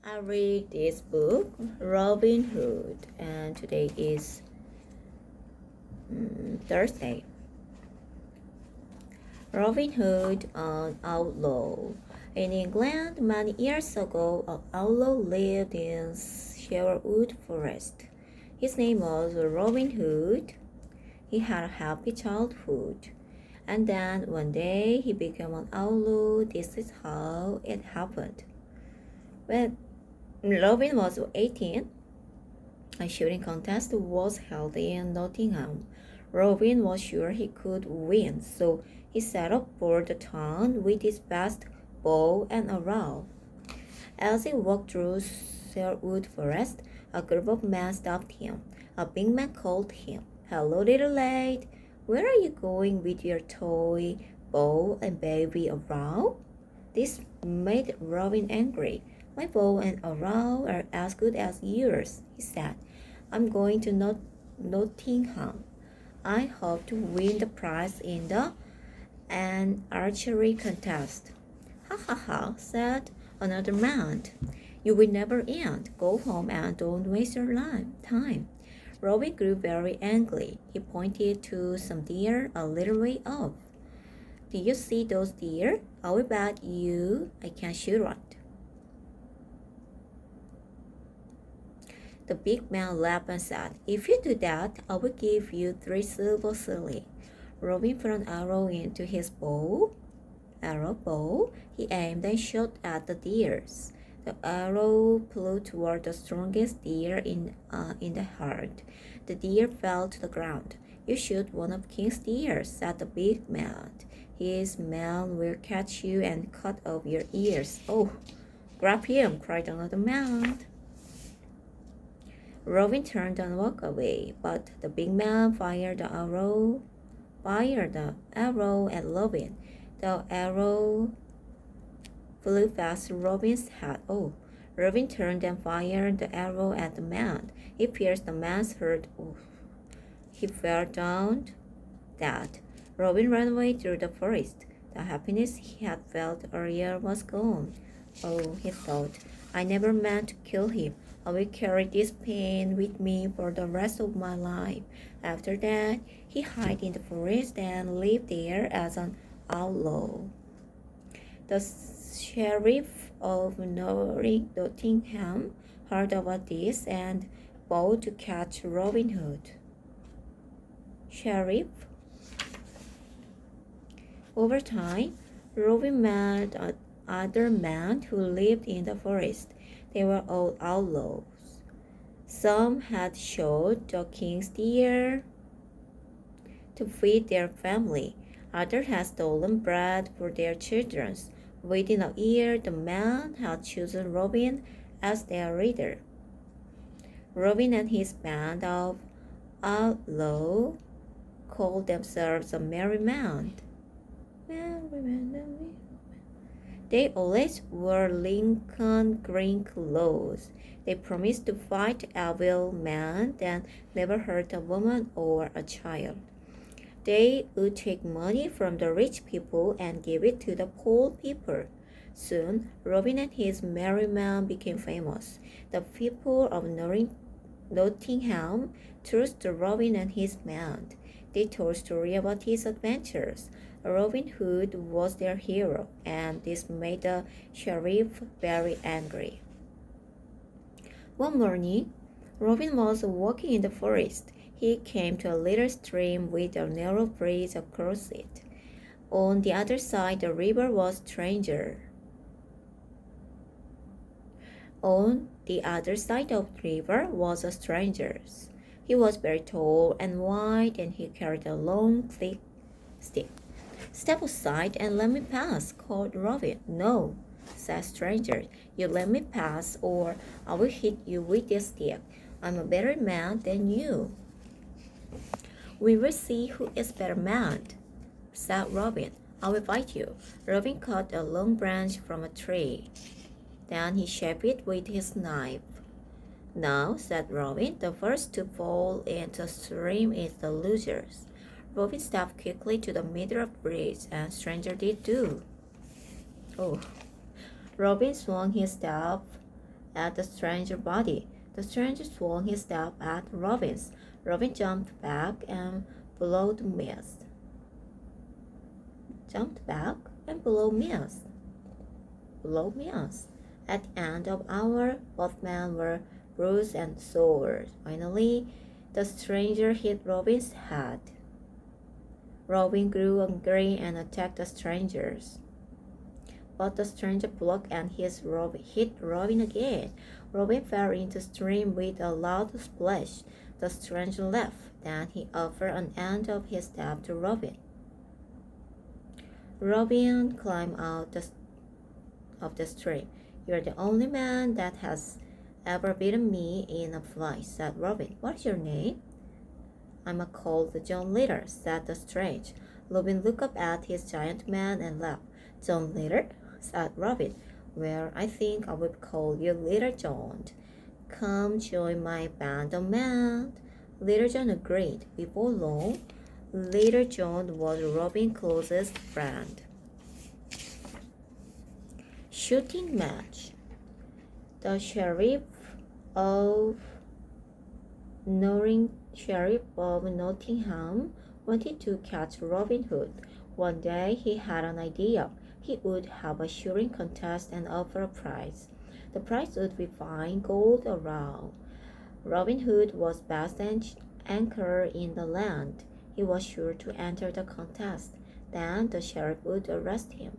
I read this book, Robinhood, and today is Thursday. Robin Hood, an outlaw. In England, many years ago, an outlaw lived in Sherwood Forest. His name was Robin Hood. He had a happy childhood. And then one day he became an outlaw. This is how it happened. When Robin was 18, a shooting contest was held in Nottingham. Robin was sure he could win, so he set up for the town with his best bow and arrow. As he walked through Sherwood Forest, a group of men stopped him. A big man called him, "Hello, little lad. Where are you going with your toy bow and baby arrow?" This made Robin angry. "My bow and arrow are as good as yours," he said. "I'm going to Nottingham. I hope to win the prize in an archery contest." "Ha ha ha," said another man. "You will never end. Go home and don't waste your time." Robin grew very angry. He pointed to some deer a little way off. "Do you see those deer? I will bet you I can shoot one." The big man laughed and said, "If you do that, I will give you 3 silver shillings." Robin put an arrow into his bow. He aimed and shot at the deers. The arrow flew toward the strongest deer in the herd. The deer fell to the ground. "You shoot one of King's deer," said the big man. "His men will catch you and cut off your ears." "Oh, grab him!" cried another man. Robin turned and walked away, but the big man fired the arrow at Robin. The arrow flew past Robin's head. "Oh!" Robin turned and fired the arrow at the man. It pierced the man's heart. "Oh!" He fell down dead. Robin ran away through the forest. The happiness he had felt earlier was gone. "Oh," he thought, "I never meant to kill him. I will carry this pain with me for the rest of my life." After that, he hid in the forest and lived there as an outlaw. The sheriff of Nottingham heard about this and vowed to catch Robin Hood. Sheriff. Over time, Robin met other men who lived in the forest. They were all outlaws. Some had shot the king's deer to feed their family. Others had stolen bread for their children. Within a year, the men had chosen Robin as their leader. Robin and his band of outlaws called themselves a merry band. They always wore Lincoln green clothes. They promised to fight evil men and never hurt a woman or a child. They would take money from the rich people and give it to the poor people. Soon, Robin and his merry men became famous. The people of Nottingham trusted Robin and his men. They told stories about his adventures. Robin Hood was their hero, and this made the sheriff very angry. One morning, Robin was walking in the forest. He came to a little stream with a narrow bridge across it. On the other side, the river was stranger. On the other side of the river was a stranger. He was very tall and white, and he carried a long, thick stick. "Step aside and let me pass," called Robin. "No," said the stranger. "You let me pass, or I will hit you with this stick. I'm a better man than you." "We will see who is better man," said Robin. "I will fight you." Robin cut a long branch from a tree. Then he shaped it with his knife. "Now," said Robin, "the first to fall into the stream is the loser." Robin stepped quickly to the middle of the bridge, and the stranger did too. "Oh!" Robin swung his staff at the stranger's body. The stranger swung his staff at Robin's. Robin jumped back and blew mist. Blow mist. At the end of the hour, both men were bruised and sore. Finally, the stranger hit Robin's head. Robin grew angry and attacked the strangers. But the stranger blocked and hit Robin again. Robin fell into the stream with a loud splash. The stranger laughed. Then he offered an end of his staff to Robin. Robin climbed out of the stream. "You're the only man that has ever beaten me in a fight," said Robin. "What's your name?" "I'm called John Litter," said the stranger. Robin looked up at his giant man and laughed. "John Litter?" said Robin. "Well, I think I will call you Little John. Come join my band of men." Little John agreed. Before long, Little John was Robin's closest friend. Shooting match. The sheriff of Nottingham wanted to catch Robin Hood. One day he had an idea. He would have a shooting contest and offer a prize. The prize would be fine gold around. Robin Hood was best anchor in the land. He was sure to enter the contest. Then the sheriff would arrest him.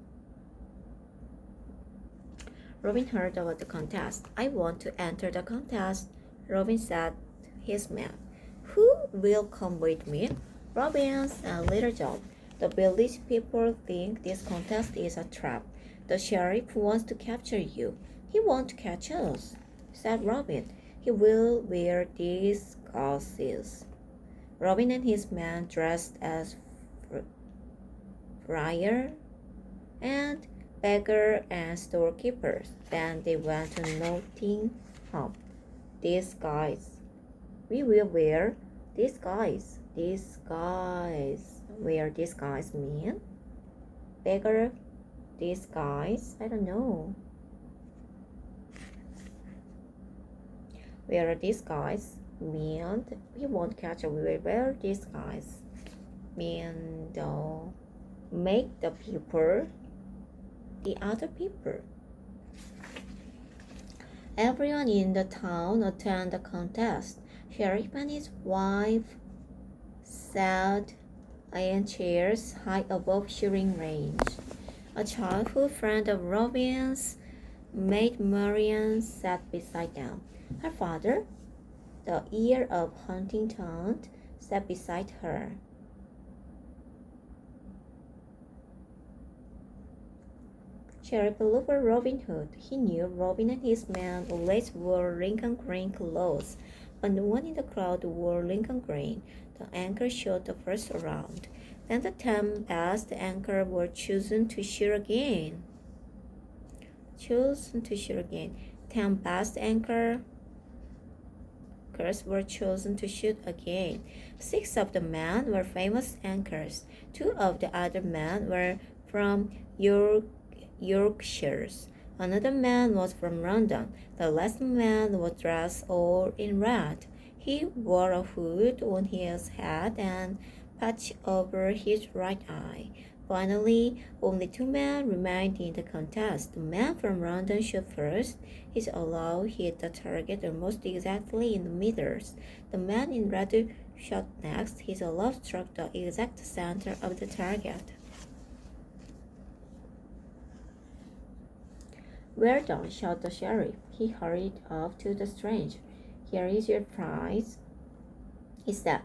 Robin heard about the contest. "I want to enter the contest," Robin said to his men. "Who will come with me?" "Robin," said Little John. "The village people think this contest is a trap. The sheriff wants to capture you." "He won't catch us," said Robin. "He will wear disguises." Robin and his men dressed as friar and beggar and storekeepers. Then they went to Nottingham. Disguise. "We will wear disguise." Disguise. Where disguise mean? Beggar disguise? I don't know. Wear a disguise mean we won't catch a we will wear disguise. Mean make the people the other people. Everyone in the town attended the contest. Sheriff and his wife sat in chairs high above shooting range. A childhood friend of Robin's, Maid Marian, sat beside them. Her father, the Earl of Huntington, sat beside her. Sheriff looked at Robin Hood. He knew Robin and his men always wore Lincoln green clothes, but no one in the crowd wore Lincoln green. The anchor shot the first round. Then the 10 best anchors were chosen to shoot again. 10 best anchors were chosen to shoot again. 6 of the men were famous anchors. 2 of the other men were from Yorkshire. Another man was from London. The last man was dressed all in red. He wore a hood on his head and patch over his right eye. Finally, only 2 men remained in the contest. The man from London shot first. His arrow hit the target almost exactly in the middle. The man in red shot next. His arrow struck the exact center of the target. "Well done," shouted the sheriff. He hurried off to the stranger. "Here is your prize," he said.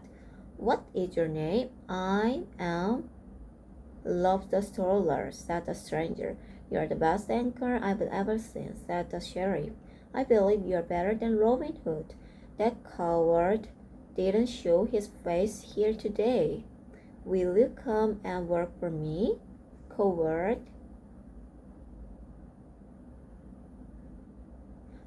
"What is your name?" "I am Lobster Stroller," said the stranger. "You are the best anchor I've ever seen," said the sheriff. "I believe you are better than Robin Hood. That coward didn't show his face here today. Will you come and work for me?" "Coward?"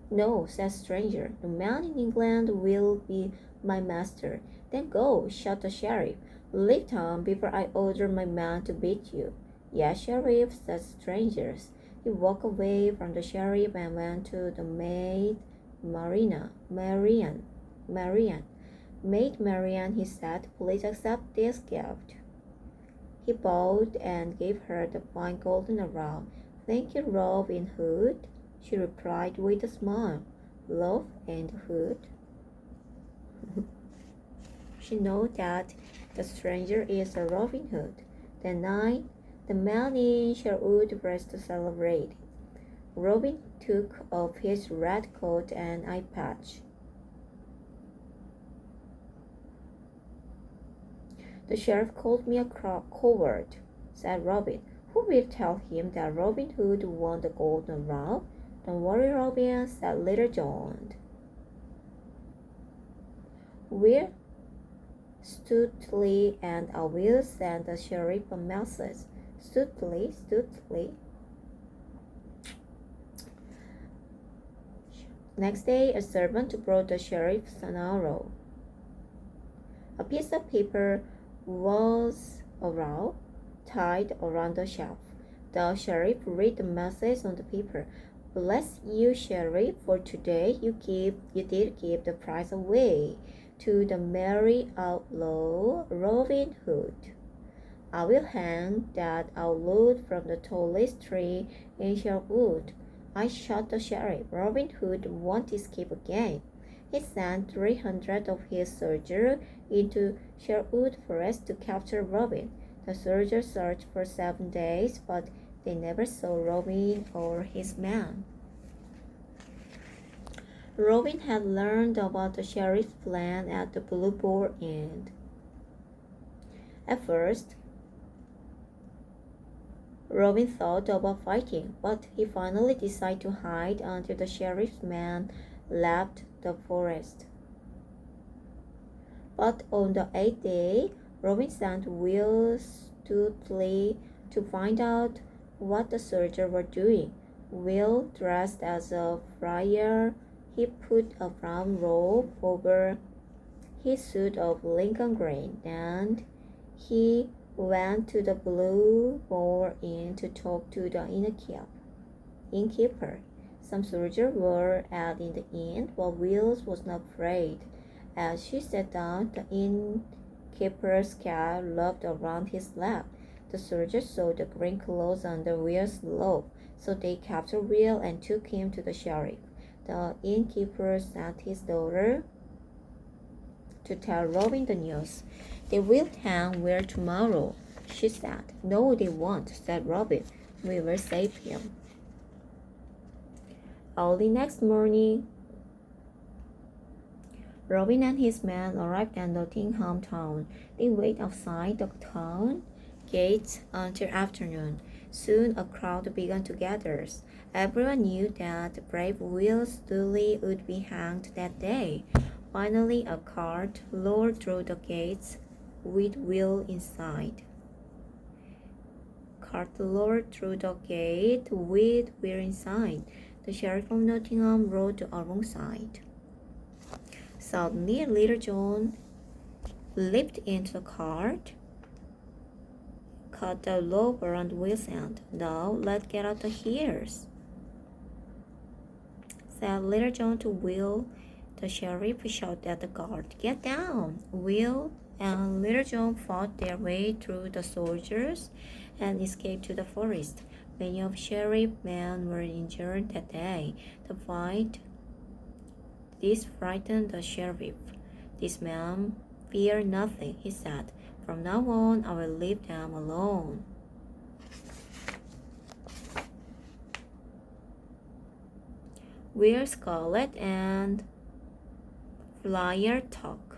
"No," said the stranger. "The man in England will be my master." "Then go," shouted the sheriff. "Leave town before I order my men to beat you." "Yes, sheriff," said the stranger. He walked away from the sheriff and went to the maid Maid Marian, he said, please accept this gift. He bowed and gave her the fine golden arrow. Thank you, Robin Hood, she replied with a smile. Love and Hood. She knew that the stranger is a Robin Hood. That night, the men in Sherwood rest to celebrate. Robin took off his red coat and eye patch. The sheriff called me a coward, said Robin. Who will tell him that Robin Hood won the golden arrow? Don't worry, Robin, said Little John. We're Stuteley and I will send the sheriff a message. Stuteley. Next day, a servant brought the sheriff an arrow. A piece of paper was tied around the shelf. The sheriff read the message on the paper. Bless you, sheriff, for today you did give the prize away to the merry outlaw Robin Hood. I will hang that outlaw from the tallest tree in Sherwood. I shot the sheriff. Robin Hood won't escape again. He sent 300 of his soldiers into Sherwood Forest to capture Robin. The soldiers searched for 7 days, but they never saw Robin or his men. Robin had learned about the sheriff's plan at the Blue Boar Inn. At first, Robin thought about fighting, but he finally decided to hide until the sheriff's men left the forest. But on the 8th day, Robin sent Will Stuteley to find out what the soldiers were doing. Will, dressed as a friar, he put a brown robe over his suit of Lincoln green. Then he went to the Blue Boar Inn to talk to the innkeeper. Some soldiers were at in the inn, but Will was not afraid. As she sat down, the innkeeper's cat looked around his lap. The soldiers saw the green clothes under Will's robe, so they captured Will and took him to the sheriff. The innkeeper sent his daughter to tell Robin the news. They will hang Will tomorrow, she said. No, they won't, said Robin. We will save him. Early next morning, Robin and his men arrived at Nottingham town. They waited outside the town gates until afternoon. Soon a crowd began to gather. Everyone knew that brave Will Stuteley would be hanged that day. Finally, a cart rolled through the gates with Will inside. The sheriff of Nottingham rode alongside. Suddenly, Little John leaped into the cart, cut the rope around Will's hand. Now, let's get out of here, said Little John to Will. The sheriff shouted at the guard, Get down! Will and Little John fought their way through the soldiers and escaped to the forest. Many of the sheriff's men were injured that day. This frightened the sheriff. These men fear nothing, he said. From now on, I will leave them alone. Will Scarlet and Friar Tuck.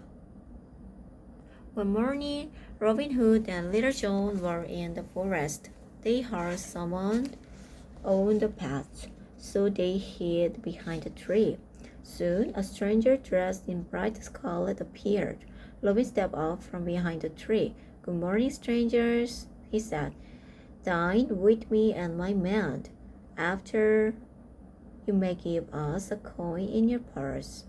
One morning, Robin Hood and Little John were in the forest. They heard someone on the path, so they hid behind a tree. Soon, a stranger dressed in bright scarlet appeared. Robin stepped up from behind the tree. Good morning, strangers, he said. Dine with me and my men. After, you may give us a coin in your purse.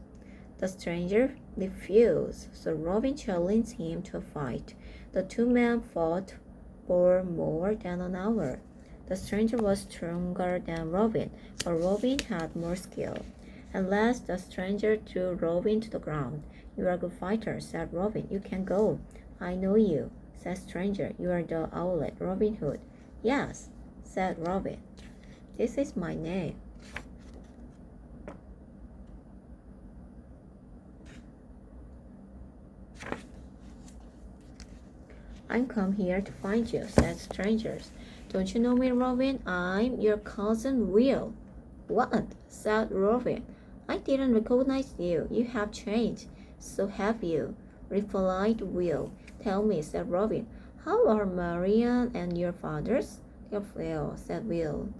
The stranger refused, so Robin challenged him to a fight. The two men fought for more than an hour. The stranger was stronger than Robin, but Robin had more skill. At last the stranger threw Robin to the ground. You are a good fighter, said Robin. You can go. I know you, said stranger. You are the owlet, Robin Hood. Yes, said Robin. This is my name. I'm come here to find you, said strangers. Don't you know me, Robin? I'm your cousin Will. What? Said Robin. I didn't recognize you. You have changed. So have you, replied Will. Tell me, said Robin, how are Marian and your fathers? They're well, said Will.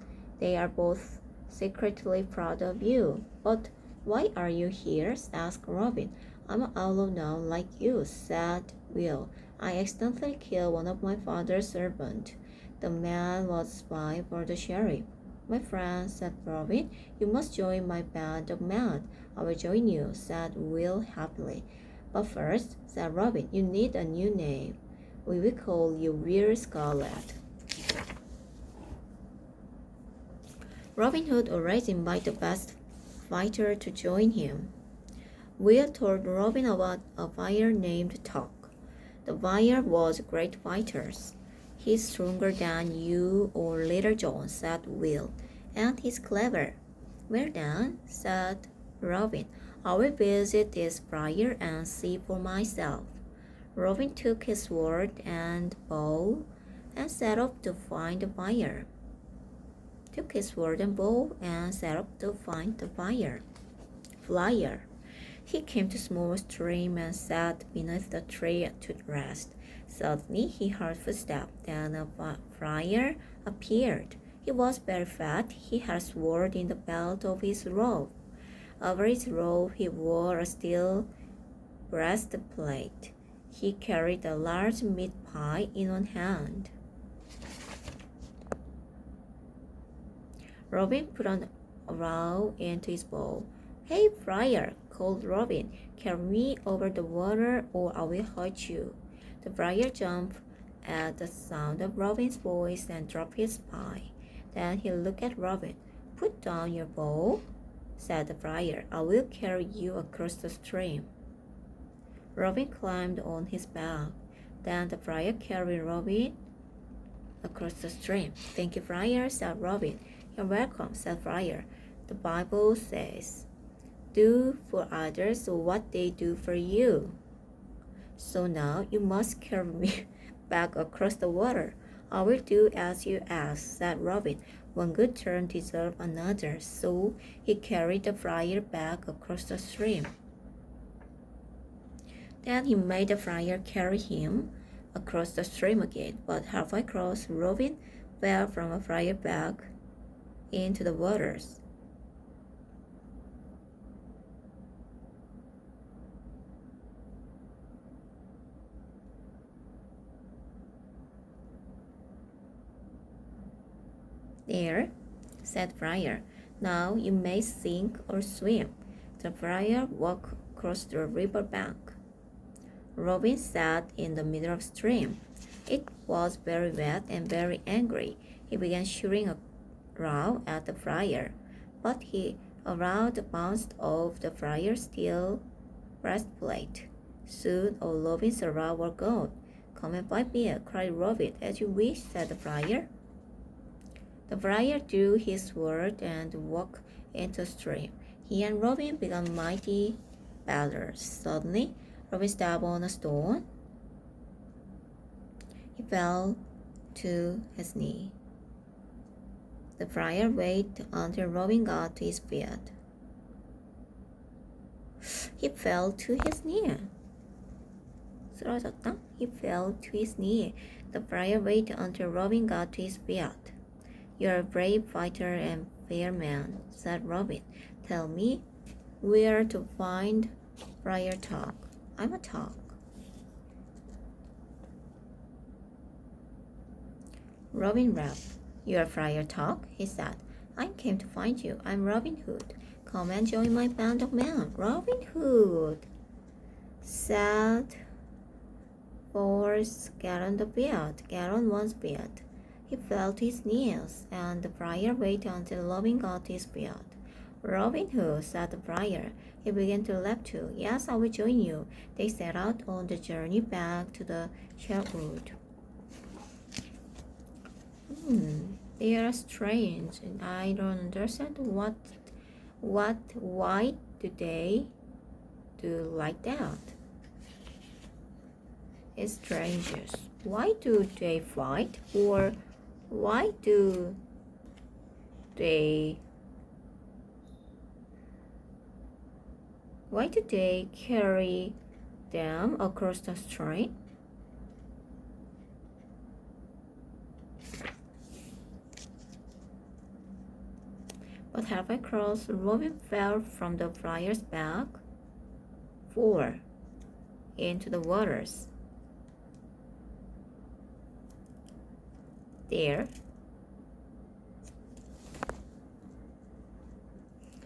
They are both secretly proud of you. But why are you here? Asked Robin. I'm an outlaw now, like you, said Will. I accidentally killed one of my father's servants. The man was a spy for the sheriff. My friend, said Robin, you must join my band of men. I will join you, said Will happily. But first, said Robin, you need a new name. We will call you Will Scarlet. Robin Hood always invited the best fighter to join him. Will told Robin about a buyer named Tuck. The buyer was a great fighter. He's stronger than you or Little John, said Will, and he's clever. Well then, said Robin, I will visit this friar and see for myself. Robin took his sword and bow and set off to find the buyer. Flyer. He came to a small stream and sat beneath the tree to rest. Suddenly he heard footsteps. Then a friar appeared. He was very fat. He had a sword in the belt of his robe. Over his robe he wore a steel breastplate. He carried a large meat pie in one hand. Robin put an arrow into his bow. Hey, friar, called Robin, carry me over the water or I will hurt you. The friar jumped at the sound of Robin's voice and dropped his pie. Then he looked at Robin. Put down your bow, said the friar. I will carry you across the stream. Robin climbed on his back. Then the friar carried Robin across the stream. Thank you, friar, said Robin. You're welcome, said friar. The Bible says, do for others what they do for you. So now you must carry me back across the water. I will do as you ask, said Robin. One good turn deserves another, so he carried the friar back across the stream. Then he made the friar carry him across the stream again, but halfway across, Robin fell from a friar back into the waters. There, said friar, now you may sink or swim. The friar walked across the river bank. Robin sat in the middle of the stream. It was very wet and very angry. He began shooting a arrow at the friar, but he arrow bounced off the friar's steel breastplate. Soon all Robin's arrows were gone. Come and fight me, cried Robin. As you wish, said the friar. The friar drew his sword and walked into the stream. He and Robin began mighty battles. Suddenly, Robin stepped on a stone. He fell to his knee. The friar waited until Robin got to his feet. He fell to his knee. 쓰러졌다? He fell to his knee. The friar waited until Robin got to his feet. You're a brave fighter and fair man, said Robin. Tell me where to find Friar Tuck. I'm a Tuck. Robin rapped. You're Friar Tuck, he said. I came to find you. I'm Robin Hood. Come and join my band of men. Robin Hood, said Force, get on the beard. Get on one's beard. He fell to his knees, and the friar waited until Robin got his beard. Robin Hood, said the friar. He began to laugh too. Yes, I will join you. They set out on the journey back to the Sherwood. They are strange, and I don't understand why do they do like that? It's strangers. Why do they fight? Or why do they carry them across the stream? But halfway across, Robin fell from the friar's back, into the waters. There,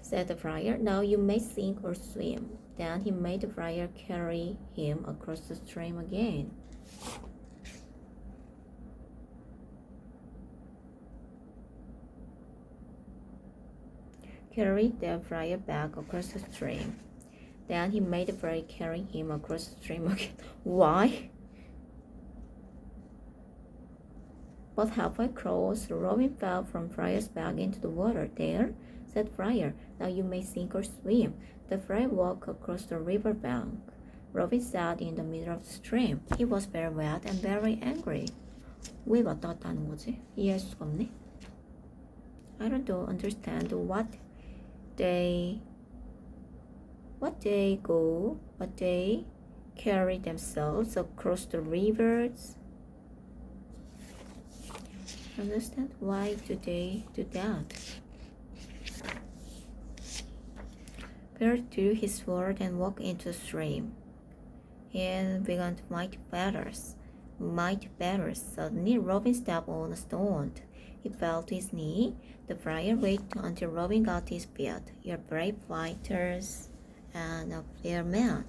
said the friar, now you may sink or swim. Then he made the friar carry him across the stream again. Carried the friar back across the stream. Then he made the friar carry him across the stream again. Why? But halfway across, Robin fell from friar's back into the water. There, said friar, now you may sink or swim. The friar walked across the river bank. Robin sat in the middle of the stream. He was very wet and very angry. 왜 왔다 갔다 하는 거지? 이해할 수가 없네. I don't understand what they carry themselves across the rivers. Understand why do they do that? Peter drew his sword and walked into the stream. He began to fight battles. Suddenly, Robin stepped on a stone. He fell to his knee. The friar waited until Robin got his beard. You're brave fighters and a fair man.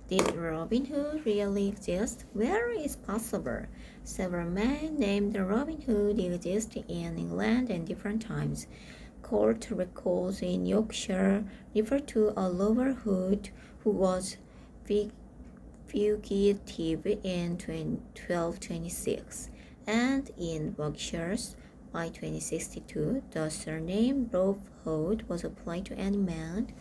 Did Robin Hood really exist? Where is possible? Several men named Robin Hood exist in England at different times. Court records in Yorkshire refer to a lower Hood who was fugitive in 1226, and in Berkshire by 1262, the surname Hood was applied to any man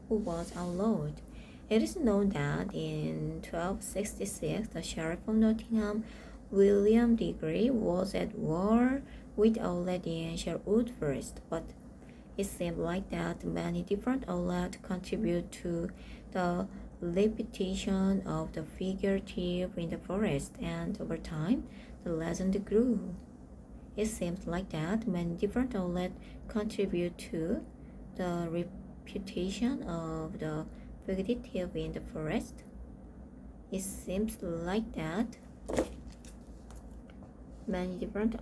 who was outlawed. It is known that in 1266, the Sheriff of Nottingham, William Degree, was at war with outlets in Sherwood Forest, but it seemed like that many different outlets contribute to the reputation of the fugitive in the forest, and over time, the legend grew. It seems like that many different outlets contribute to the reputation of the fugitive in the forest. It seems like that many different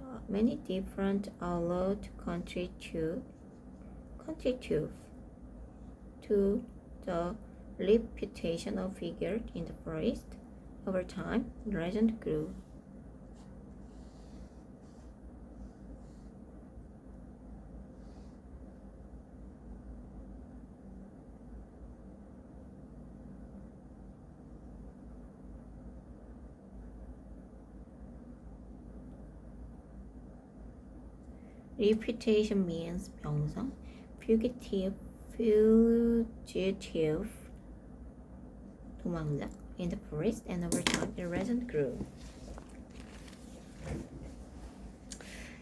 outlets contribute to the reputation of figure in the forest. Over time, the legend grew. Reputation means 명성, fugitive, 도망자 in the forest, and over time the legend grew.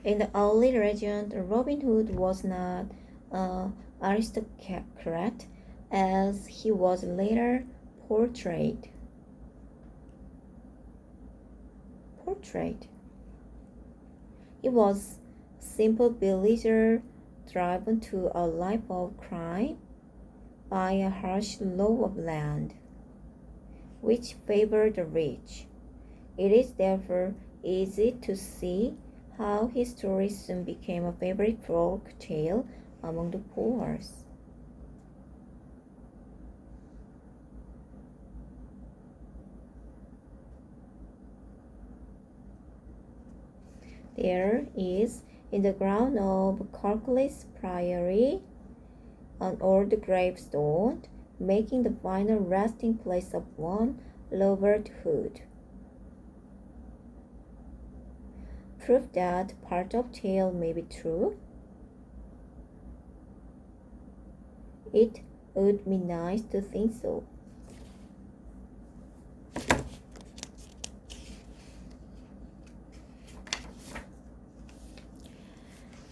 In the early legend, Robin Hood was not an aristocrat as he was later portrayed. He was simple villager driven to a life of crime by a harsh law of land, which favored the rich. It is therefore easy to see how his story soon became a favorite folk tale among the poor. There is, in the ground of Kirklees Priory, an old gravestone, making the final resting place of one Loverhood. Proof that part of tale may be true. It would be nice to think so.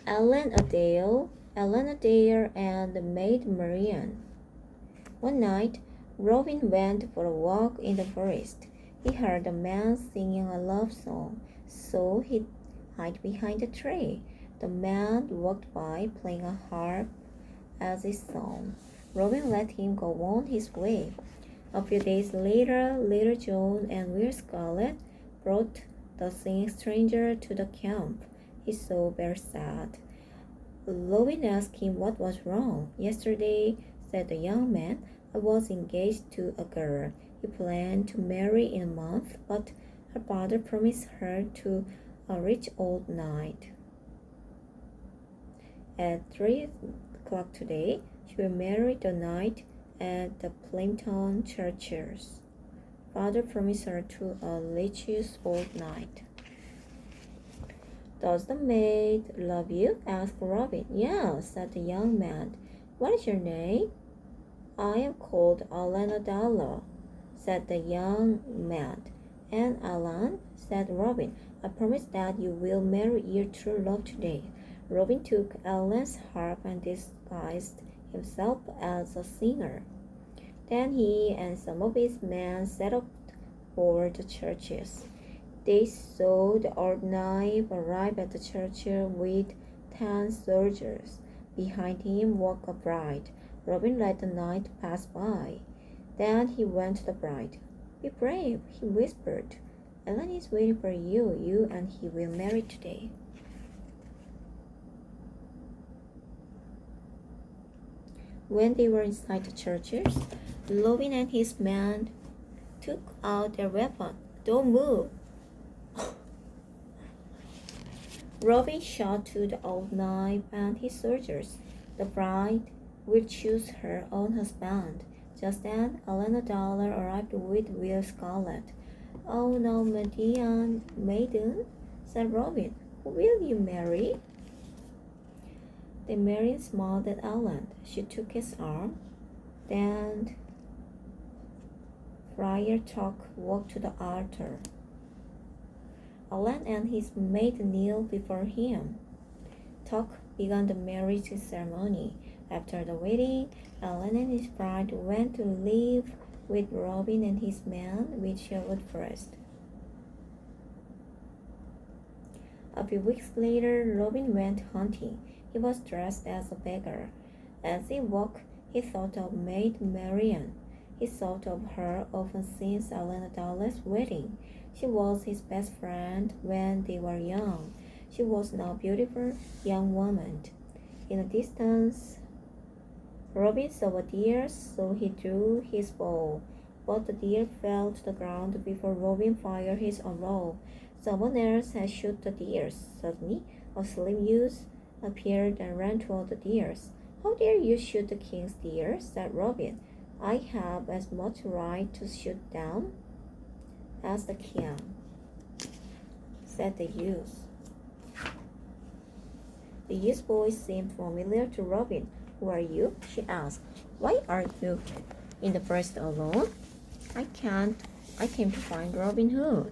Ellen Adair and Maid Marian. One night, Robin went for a walk in the forest. He heard a man singing a love song, so he hid behind a tree. The man walked by, playing a harp as he sang. Robin let him go on his way. A few days later, Little John and Will Scarlet brought the singing stranger to the camp. He saw very sad. Robin asked him what was wrong. Yesterday, said the young man, I was engaged to a girl. He planned to marry in a month, but her father promised her to a rich old knight. At 3 o'clock today, she will marry the knight at the Plimpton churches. Father promised her to a rich old knight. Does the maid love you? Asked Robin. Yes, said the young man. What is your name? I am called Alan Adala, said the young man. And Alan, said Robin, I promise that you will marry your true love today. Robin took Alan's harp and disguised himself as a singer. Then he and some of his men set out for the churches. They saw the old knight arrive at the church with 10 soldiers. Behind him walked a bride. Robin let the knight pass by. Then he went to the bride. Be brave, he whispered. Ellen is waiting for you. You and he will marry today. When they were inside the churches, Robin and his men took out their weapons. Don't move. Robin shot to the old knight and his soldiers. The bride will choose her own husband. Just then, Elena Dollar arrived with Will Scarlet. Oh, no, maiden, said Robin. Who will you marry? The Marian smiled at Ellen. She took his arm. Then Friar Tuck walked to the altar. Alan and his maid kneeled before him. Tuck began the marriage ceremony. After the wedding, Alan and his bride went to live with Robin and his men with Sherwood Forest. A few weeks later, Robin went hunting. He was dressed as a beggar. As he walked, he thought of Maid Marian. He thought of her often since Elena Dowless' wedding. She was his best friend when they were young. She was now a beautiful young woman. In the distance, Robin saw a deer, so he drew his bow. But the deer fell to the ground before Robin fired his arrow. Someone else had shot the deer. Suddenly, a slim youth appeared and ran toward the deer. How dare you shoot the king's deer? Said Robin. I have as much right to shoot them as the king, said the youth. The youth's voice seemed familiar to Robin. Who are you? She asked. Why are you in the forest alone? I came to find Robin Hood,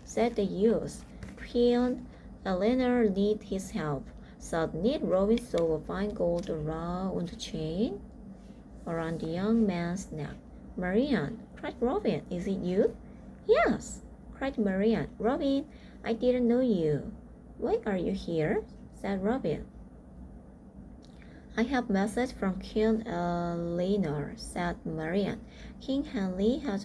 said the youth. Queen Eleanor needed his help. Suddenly, Robin saw a fine gold round chain around the young man's neck. Marian, cried Robin, is it you? Yes, cried Marian. Robin, I didn't know you. Why are you here? Said Robin. I have a message from Queen Eleanor, said Marian. King Henry has